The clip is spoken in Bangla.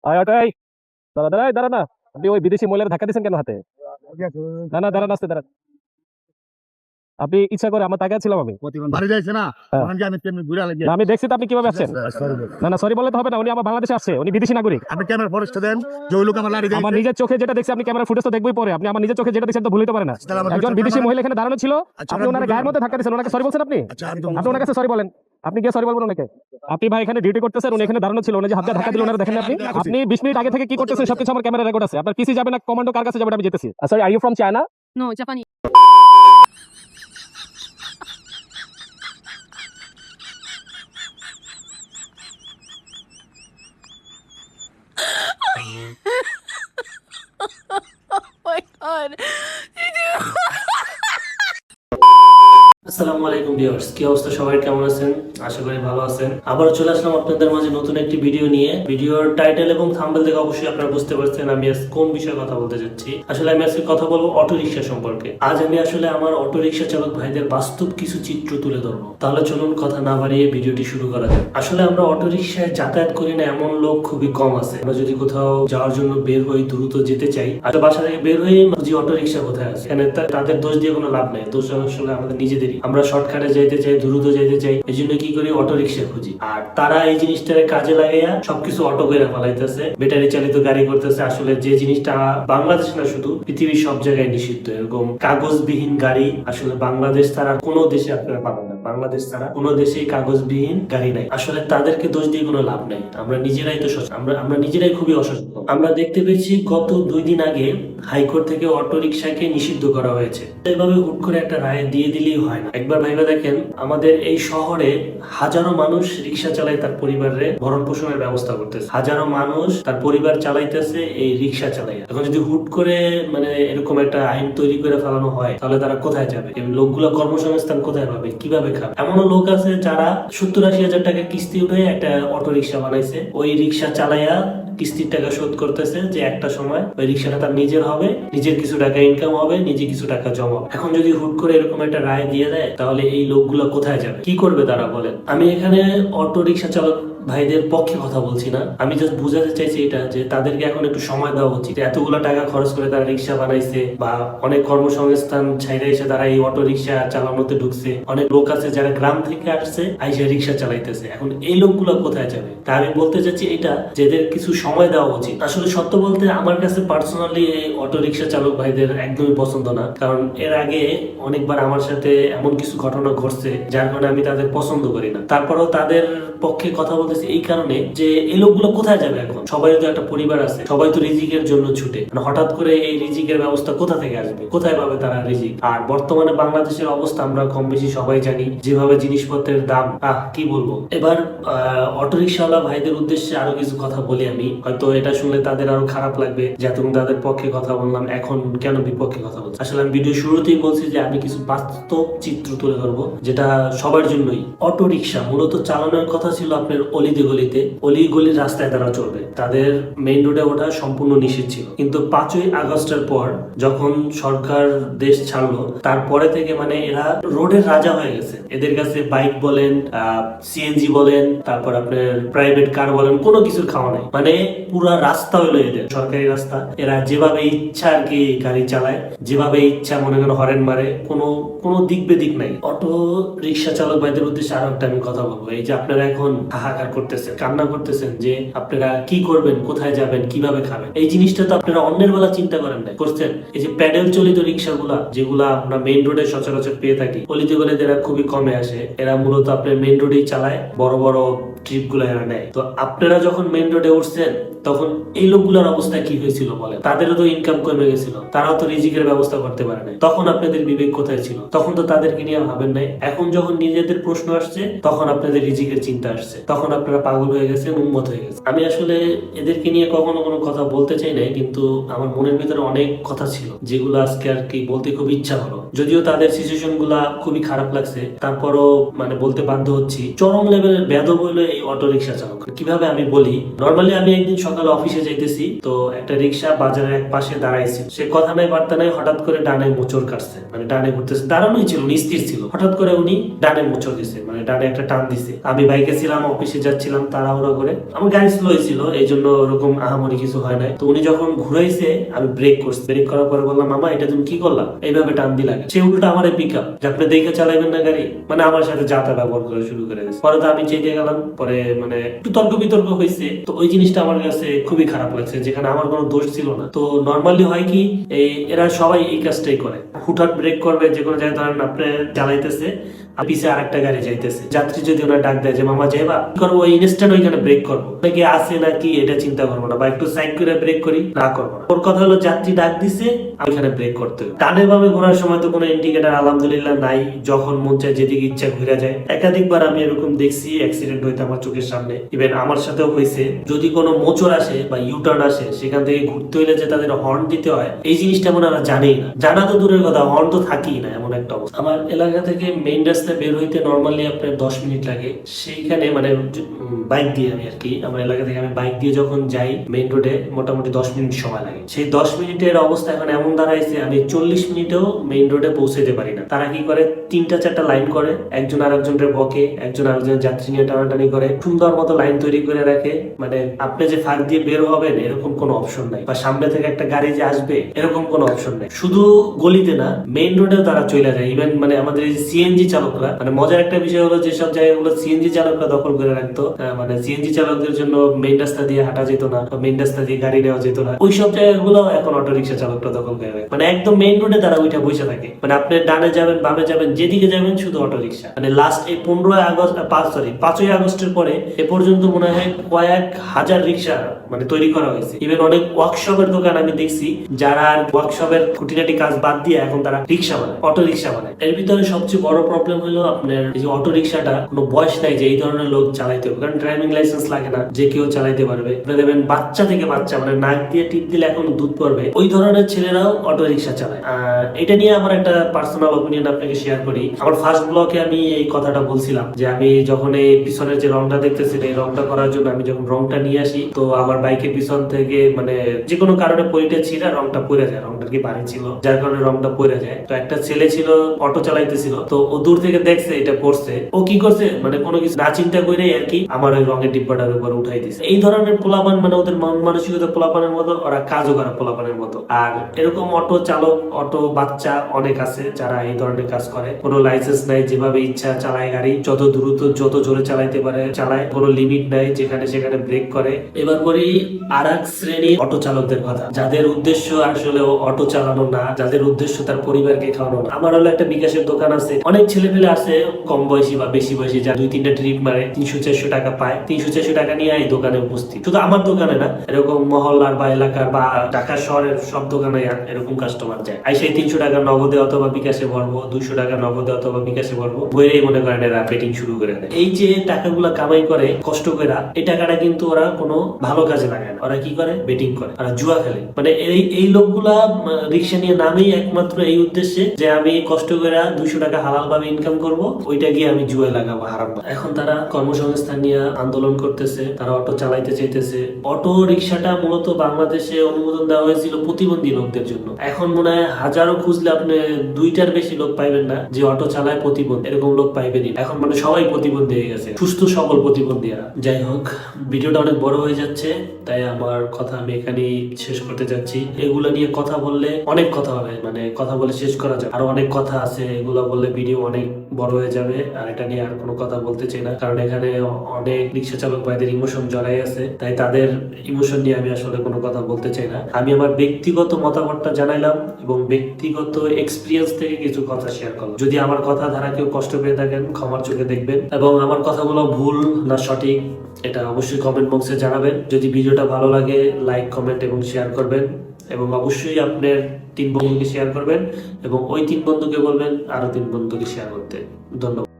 আয় ওটাই, দাঁড়া দাঁড়াই দাঁড়া না। আপনি ওই বিদেশি মহিলার ধাক্কা দিচ্ছেন কেন হাতে? না না, দাঁড়ান, আসতে দাঁড়ান। আপনি ইচ্ছা করে আমার তাকিয়ে ছিলাম আমি। বাড়ি যাইছে না হ্যাঁ। ওখানে আমি তেমনি ঘুরে লাগি না, আমি দেখছি তো আপনি কিভাবে আসছেন। না না, সরি বললে তো হবে না, উনি আমার বাংলাদেশে আসছে, উনি বিদেশি নাগরিক। আপনি ক্যামেরা ফরেস্ট দেন যে ওই লোক আমার লাড়ি আমার যাইছে নিজের চোখে যেটা দেখছি, আপনি ক্যামেরা ফুটেজ তো দেখবই পরে, আপনি আমার নিজের চোখে যেটা দেখছেন তো ভুলিতে পারে না। তাহলে আমার একজন দুটো বিদেশি ক্যামেরা- মহিলা এখানে দাঁড়ানো ছিল, আচ্ছা, আপনি ওনার গায়ের মধ্যে ধাক্কা দিয়েছেন, ওনাকে সরি বলছেন আপনি? আচ্ছা আমি তো আপনি ওনার কাছে সরি বলেন। আপনি গিয়ে সরি বলবেন ওনাকে। আপনি ভাই এখানে ডিউটি করতেছেন, উনি এখানে দাঁড়ানো ছিল, উনি যে হাত দিয়ে ধাক্কা দিল ওনারা দেখেন না আপনি? আপনি 20 মিনিট আগে থেকে কি করতেছেন সবকিছু আমার ক্যামেরা রেকর্ড আছে। আপনার পিসি যাবে না কমান্ডো কার কাছে যাবে আমি যেতেছি। Sorry, are you from China? No, Japanese. Oh my god. আসসালামু আলাইকুম ভিউয়ার্স, কি অবস্থা সবাই, কেমন আছেন? আশা করি ভালো আছেন। আবারও চলে আসলাম আপনাদের মাঝে নতুন একটি ভিডিও নিয়ে। ভিডিওর টাইটেল এবং থাম্বনেল দেখে অবশ্যই আপনারা বুঝতে পারছেন আমি আজ কোন বিষয়ে কথা বলতে যাচ্ছি। আসলে আমি আজকে কথা বলবো অটো রিকশা সম্পর্কে। আজ আমি আসলে আমার অটো রিকশা চালক ভাইদের বাস্তব কিছু চিত্র তুলে ধরবো। তাহলে চলুন কথা না বাড়িয়ে ভিডিওটি শুরু করা যাক। আসলে আমরা অটো রিকশায় যাতায়াত করি না এমন লোক খুবই কম আছে। আমরা যদি কোথাও যাওয়ার জন্য বের হই, দ্রুত যেতে চাই, আর বাসা থেকে বের হয়ে বুঝি অটো রিকশা কোথায় আছে। এখানে তাদের দোষ দিয়ে কোনো লাভ নেই, দোষ আসলে আমাদের নিজেদেরই। আমরা শর্টকাটে যাইতে চাই, দ্রুত যাইতে চাই, এই জন্য কি করি, অটো রিকশা খুঁজি। আর তারা এই জিনিসটারে কাজে লাগাইয়া সবকিছু অটো করে ফেলাইতেছে, ব্যাটারি চালিত গাড়ি করতেছে। আসলে যে জিনিসটা বাংলাদেশ না শুধু পৃথিবীর সব জায়গায় নিষিদ্ধ, এরকম কাগজবিহীন গাড়ি আসলে বাংলাদেশ ছাড়া কোনো দেশে আপনারা পাবেন না। বাংলাদেশ ছাড়া কোনো দেশেই কাগজবিহীন গাড়ি নাই। আসলে তাদেরকে দোষ দিয়ে কোনো লাভ নাই, আমরা নিজেরাই তো আমরা নিজেরাই খুবই অসচেতন। আমরা দেখতে পেয়েছি গত 2 দিন আগে হাইকোর্ট থেকে অটো রিকশাকে নিষিদ্ধ করা হয়েছে। এইভাবে হুট করে একটা রায় দিয়ে দিলেই হয় না। একবার ভাইবা দেখেন, আমাদের এই শহরে হাজারো মানুষ রিকশা চালায়, তার পরিবারের ভরণ পোষণের ব্যবস্থা করতেছে। হাজারো মানুষ তার পরিবার চালাইতেছে এই রিকশা চালাই। এখন যদি হুট করে মানে এরকম একটা আইন তৈরি করে ফেলানো হয়, তাহলে তারা কোথায় যাবে? এই লোকগুলো কর্মসংস্থান কোথায় পাবে, কিভাবে খাবে? এমনও লোক আছে যারা 70-80 হাজার টাকা কিস্তি উঠে একটা অটো রিকশা বানাইছে, ওই রিকশা চালাইয়া কিস্তির টাকা শোধ করতেছে, যে একটা সময় ওই রিকশাটা তার নিজের হবে, নিজের কিছু টাকা ইনকাম হবে, নিজে কিছু টাকা জমা। এখন যদি হুট করে এরকম একটা রায় দিয়ে দেয়, তাহলে এই লোকগুলো কোথায় যাবে, কি করবে তারা বলেন? আমি এখানে অটো রিকশা চালক ভাইদের পক্ষে কথা বলছি না, আমি জাস্ট বুঝাতে চাইছি এটা যে তাদেরকে এখন একটু সময় দেওয়া উচিত। এতগুলো টাকা খরচ করে তারা রিকশা বানাইছে, বা অনেক কর্মসংস্থান ছাইরে এসে তারা এই অটো রিকশা চালানোতে ঢুকছে। অনেক লোক আছে যারা গ্রাম থেকে আসছে, আইসা রিকশা চালাইতেছে। এখন এই লোকগুলো কোথায় যাবে? তা আমি বলতে চাচ্ছি এটা, যে এদের কিছু সময় দেওয়া উচিত। আসলে সত্য বলতে আমার কাছে পার্সোনালি এই অটো রিকশা চালক ভাইদের একদমই পছন্দ না, কারণ এর আগে অনেকবার আমার সাথে এমন কিছু ঘটনা ঘটছে যার কারণে আমি তাদের পছন্দ করি না। তারপরেও তাদের পক্ষে কথা বলতেছি এই কারণে যে এই লোকগুলো কোথায় যাবে এখন? সবাই তো একটা পরিবার আছে, সবাই তো রিজিকের জন্য ছুটে, মানে হঠাৎ করে এই রিজিকের ব্যবস্থা কোথা থেকে আসবে? কোথায় পাবে তারা রিজিক? আর বর্তমানে বাংলাদেশের অবস্থা আমরা কম বেশি সবাই জানি, যেভাবে জিনিসপত্রের দাম, কি বলবো। এবার অটো রিকশাওয়ালা ভাইদের উদ্দেশ্যে আরো কিছু কথা বলি আমি, হয়তো এটা শুনলে তাদের আরো খারাপ লাগবে যে তুমি তাদের পক্ষে কথা বললাম, এখন কেন বিপক্ষে কথা বলছি। আসলে আমি ভিডিও শুরুতেই বলছি যে আমি কিছু বাস্তব চিত্র তুলে ধরবো, যেটা সবার জন্যই। অটো রিকশা মূলত চালানোর কথা ছিল আপনার অলিতে গলিতে, অলি গলির রাস্তায় তারা চলবে, তাদের মেইন রোডে ওঠা সম্পূর্ণ নিষেধ ছিল। কিন্তু 5ই আগস্টের পর যখন সরকার দেশ ছাড়লো, তারপরে থেকে মানে এরা রোডের রাজা হয়ে গেছে। এদের কাছে বাইক বলেন, সিএনজি বলেন, তারপর আপনার প্রাইভেট কার বলেন, কোনো কিছুর খাওয়া নাই। মানে পুরা রাস্তা হলো এদের সরকারি রাস্তা। এরা যেভাবে ইচ্ছা আর কি গাড়ি চালায়, যেভাবে ইচ্ছা মনে করেন হরেন মারে, কোনো দিক বেদিক নাই। অটো রিকশা চালক ভাইদের উদ্দেশ্যে আরো একটা আমি কথা বলবো, এই যে আপনারা এখন হাহাকার করতেছেন, কান্না করতেছেন যে আপনারা কি করবেন, কোথায় যাবেন, কিভাবে খাবেন, এই জিনিসটা তো আপনারা অন্যের বেলা চিন্তা করেন না, করছেন। এই যে প্যাডেল চালিত রিকশাগুলা, যেগুলা আমরা মেইন রোডে সচরাচর পেয়ে থাকি, অলিতে গলিতে এরা খুবই কমে আসে। এরা মূলত আপনার মেইন রোডেই চালায়, বড় বড় ট্রিপ গুলো এরা নেয়। তো আপনারা যখন মেইন রোডে উঠছেন, তখন এই লোকগুলোর অবস্থা কি হয়েছিল বলেন? তাদেরও তো ইনকাম কমে গেছিল, তারাও তো রিজিকের ব্যবস্থা করতে পারে না। তখন আপনাদের বিবেক কোথায় ছিল? তখন তো তাদেরকে নিয়ে ভাবেন নাই। এখন যখন নিজেদের প্রশ্ন আসছে, তখন আপনাদের রিজিকের চিন্তা আসছে, তখন আপনারা পাগল হয়ে গেছেন, উন্মত হয়ে গেছে। আমি আসলে এদেরকে নিয়ে কখনো কোনো কথা বলতে চাই নাই, কিন্তু আমার মনের ভিতরে অনেক কথা ছিল যেগুলো আজকে আর কি বলতে খুব ইচ্ছা হলো। যদিও তাদের সিচুয়েশন গুলা খুবই খারাপ লাগছে, তারপরও মানে বলতে বাধ্য হচ্ছি। চরম লেভেলের বেদব হইলো এই অটো রিকশা চালক। কিভাবে আমি বলি, নর্মালি আমি একদিন সকালে অফিসে যাইতেছি, তো একটা রিকশা বাজারের এক পাশে দাঁড়াইছে। সে কথা নাই বার্তা নাই, হঠাৎ করে ডানে মোচড় কাটছে, মানে ডানে ঘুরতেছে, দাঁড়ানোই ছিল, স্থির ছিল, হঠাৎ করে উনি ডানে মোচড় দিছে, মানে ডানে একটা টান দিছে। আমি বাইকে ছিলাম, অফিসে যাচ্ছিলাম তাড়াহুড়ো করে, আমার গাড়ি স্লো ছিল এই জন্য ওরকম আহামরি কিছু হয় নাই। তো উনি যখন ঘুরাইছে আমি ব্রেক করছি, ব্রেক করার পরে বললাম মামা এটা তুমি কি করলা, এইভাবে টান দিলা। সে উল্টা আমার পিক আপ যে আপনি দেখে চালাইবেন না গাড়ি, মানে আমার সাথে যাতা ব্যবহার করে শুরু করে দিয়েছে। পরে তো আমি চেয়ে গেলাম, পরে মানে একটু তর্ক বিতর্ক হয়েছে। তো ওই জিনিসটা আমার কাছে খুবই খারাপ লাগছে, যেখানে আমার কোনো দোষ ছিল না। তো নর্মালি হয় কি এরা সবাই এই কাজটাই করে, হুটহাট ব্রেক করবে যে কোনো জায়গায়, ধরেন আপনি চালাইতেছে আর পিছে আরেকটা গাড়ি যাইতেছে, যাত্রী যদি ওনার ডাক দেয় যে মামা যাইবা, কি করবো ওই ইনস্ট্যান্ট ওইখানে ব্রেক করবো, নাকি আছে নাকি এটা চিন্তা করবো না, বা একটু সাইড করে ব্রেক করি না করবো না। ওর কথা হলো যাত্রী ডাক দিছে আমি এখানে ব্রেক করতে হবে। ডানে বামে ঘোরার সময় তো কোনো ইন্ডিকেটার আলহামদুলিল্লাহ নাই, যখন মন চায় যেদিকে ইচ্ছা ঘুরে যায়। একাধিকবার আমি এরকম দেখছি অ্যাক্সিডেন্ট হইতে আমার চোখের সামনে, ইভেন আমার সাথেও হয়েছে। যদি কোনো মোচড় আসে বা ইউটার্ন আসে, সেখান থেকে ঘুরতে হইলে যে তাদের হর্ন দিতে হয় এই জিনিসটা মনে হয় জানেই না, জানা তো দূরের কথা, হর্ন তো থাকেই না, এমন একটা অবস্থা। আমার এলাকা থেকে মেইন রাস্তায় বের হইতে নর্মালি আপনার 10 মিনিট লাগে। সেইখানে মানে বাইক দিয়ে আমি আর কি, আমার এলাকা থেকে আমি বাইক দিয়ে যখন যাই মেইন রোডে মোটামুটি 10 মিনিট সময় লাগে। সেই 10 মিনিটের অবস্থা এখন এমন দাঁড়াইছে আমি 40 মিনিটেও মেইন রোডে পৌঁছাইতে পারি না। তারা কি করে 3-4টা লাইন করে, একজন আরেকজনের বকে, একজন আরেকজনের যাত্রী নিয়ে টানাটানি করে, সুন্দর মতো লাইন তৈরি করে রাখে। মানে আপনি যে ফাঁক দিয়ে বের হবেন এরকম কোনো অপশন নাই, বা সামনে থেকে একটা গাড়ি যে আসবে এরকম কোনো অপশন নাই। শুধু গলিতে না, মেইন রোডেও তারা চলে যায়। ইভেন মানে আমাদের এই সিএনজি চালকরা, মানে মজার একটা বিষয় হলো যেসব জায়গাগুলো সিএনজি চালকরা দখল করে রাখতো, মানে সিএনজি চালকদের জন্য মেইন রাস্তা দিয়ে হাঁটা যেত না, মেইন রাস্তা দিয়ে গাড়ি নেওয়া যেত না, ওই সব জায়গাগুলো এখন অটো রিক্সা চালকরা দখল করে রাখে। মানে একদম মেইন রোডে তারা ওইটা বসে থাকে, মানে আপনি ডানে যাবেন বামে যাবেন যেদিকে যাবেন শুধু অটো রিক্সা। মানে লাস্ট এই 5ই আগস্টের পরে এ পর্যন্ত মনে হয় কয়েক হাজার রিক্সা মানে তৈরি করা হয়েছে। ইভেন অনেক ওয়ার্কশপের দোকান আমি দেখছি যারা ওয়ার্কশপের খুঁটিনাটি কাজ বাদ দিয়ে এখন তারা রিক্সা বানায়, অটো রিক্সা বানায়। এর ভিতরে সবচেয়ে বড় প্রবলেম হলো আপনার এই যে অটো রিক্সাটা কোনো বয়স নাই যে এই ধরনের লোক চালাইতে হবে, কারণ ড্রাইভিং লাইসেন্স লাগে না, যে কেউ চালাইতে পারবে। দেখবেন বাচ্চা থেকে বাচ্চা, মানে নাক দিয়ে টিপ দিলে এখন দুধ পড়বে, ওই ধরনের ছেলেরাও অটো রিক্সা চালায়। এটা নিয়ে আমার একটা পার্সোনাল অপিনিয়ন আপনাকে শেয়ার করি। আমার ফার্স্ট ব্লকে আমি এই কথাটা বলছিলাম যে আমি যখন এই পিছনের যে রংটা দেখতেছি এই রংটা করার জন্য আমি যখন রংটা নিয়ে আসি, তো আমার বাইকের পিছন থেকে মানে যে কোনো কারণে পরিটা ছিল, রংটা পড়ে যায়, রংটা কি বাড়ি ছিল যার কারণে রংটা পড়ে যায়। তো একটা ছেলে ছিল অটো চালাইতেছিল, তো ও দূর থেকে দেখছে এটা পড়ছে, ও কি করছে মানে কোনো কিছু না চিন্তা করে আর কি আমার ওই রঙের ডিব্বাটার উপর উঠাই দিছে। এই ধরনের পোলাপান মানে ওদের মন মানসিকতা পোলাপানের মতো, ওরা কাজও করে পোলাপানের মতো। আর এরকম অটো চালক, অটো বাচ্চা অনেক আছে যারা এই ধরনের কাজ করে, কোনো লাইসেন্স নাই, যেভাবে ইচ্ছা চালায় গাড়ি, যত দ্রুত যত জোরে চালাইতে পারে চালায়, কোনো লিমিট নাই, যেখানে সেখানে ব্রেক করে। এবার বলি আর এক শ্রেণীর অটো চালকদের কথা, যাদের উদ্দেশ্য আসলে অটো চালানো না, যাদের উদ্দেশ্য তার পরিবারকে খাওয়ানো না। আমার হলো একটা বিকাশের দোকান আছে, অনেক ছেলে পেলে আছে কম বয়সী বা বেশি বয়সী, যা 2-3টা ট্রিপ মারে 300-400 টাকা পায়, 300-400 টাকা নিয়ে এই দোকানে উপস্থিত। শুধু আমার দোকানে না, এরকম মহল্লার বা এলাকার বা ঢাকা শহরের সব দোকানে এরকম কাস্টমার যায়। আর সেই 300 টাকা নগদে অথবা বিকাশে ভরবো, 200 টাকা নগদে অথবা বিকাশে ভরবো, বইরেই মনে করেন এরা বেটিং শুরু করে দেয়। এই যে টাকাগুলা কামাই করে কষ্ট করে, এই টাকাটা কিন্তু ওরা কোনো ভালো কাজে লাগায় না, ওরা কি করে বেটিং করে, ওরা জুয়া খেলে। মানে এই লোকগুলা রিক্সা নিয়ে নামেই একমাত্র এই উদ্দেশ্যে যে আমি কষ্ট করে 200 টাকা হালাল ভাবে ইনকাম করব, ওইটা গিয়ে আমি জুয়া লাগাবো হারাম। এখন তারা কর্মসংস্থান নিয়ে আন্দোলন করতেছে, তারা অটো চালাইতে চাইতেছে। অটো রিক্সাটা মূলত বাংলাদেশে অনুমোদন দেওয়া হয়েছিল প্রতিবন্ধী লোকদের জন্য। এখন মনে হয় হাজারো খুঁজলে আপনি 2টার বেশি লোক পাইবেন না যে অটো চালায় প্রতিবন্ধী, এরকম লোক পাইবেনই। এখন মানে সবাই প্রতিবন্ধী হয়ে গেছে, সুস্থ সবল প্রতিবন্ধীরা। যাই হোক, ভিডিওটা অনেক বড় হয়ে যাচ্ছে, তাই আমার কথা আমি এখানেই শেষ করতে যাচ্ছি। এগুলো নিয়ে কথা বললে অনেক কথা হবে, মানে কথা বলে শেষ করা যায়, আরো অনেক কথা আছে, এগুলো বললে ভিডিও অনেক বড় হয়ে যাবে। আর এটা নিয়ে আর কোনো কথা বলতে চাই না, কারণ এখানে অনেক রিক্সা চালক ভাইদের ইমোশন জড়াই আছে, তাই তাদের ইমোশন নিয়ে আমি আসলে কোনো কথা বলতে চাই না। আমি আমার ব্যক্তিগত মতামতটা জানাইলাম এবং ব্যক্তিগত এক্সপিরিয়েন্স থেকে কিছু কথা শেয়ার করলাম। যদি আমার কথা ধারা কেউ কষ্ট পেয়ে থাকেন ক্ষমার চোখে দেখবেন, এবং আমার কথাগুলো ভুল না সঠিক এটা অবশ্যই কমেন্ট বক্সে জানাবেন। যদি ভিডিওটা ভালো লাগে লাইক, কমেন্ট এবং শেয়ার করবেন, এবং অবশ্যই আপনার 3 বন্ধুকে শেয়ার করবেন, এবং ওই 3 বন্ধুকে বলবেন আরো 3 বন্ধুকে শেয়ার করতে। ধন্যবাদ।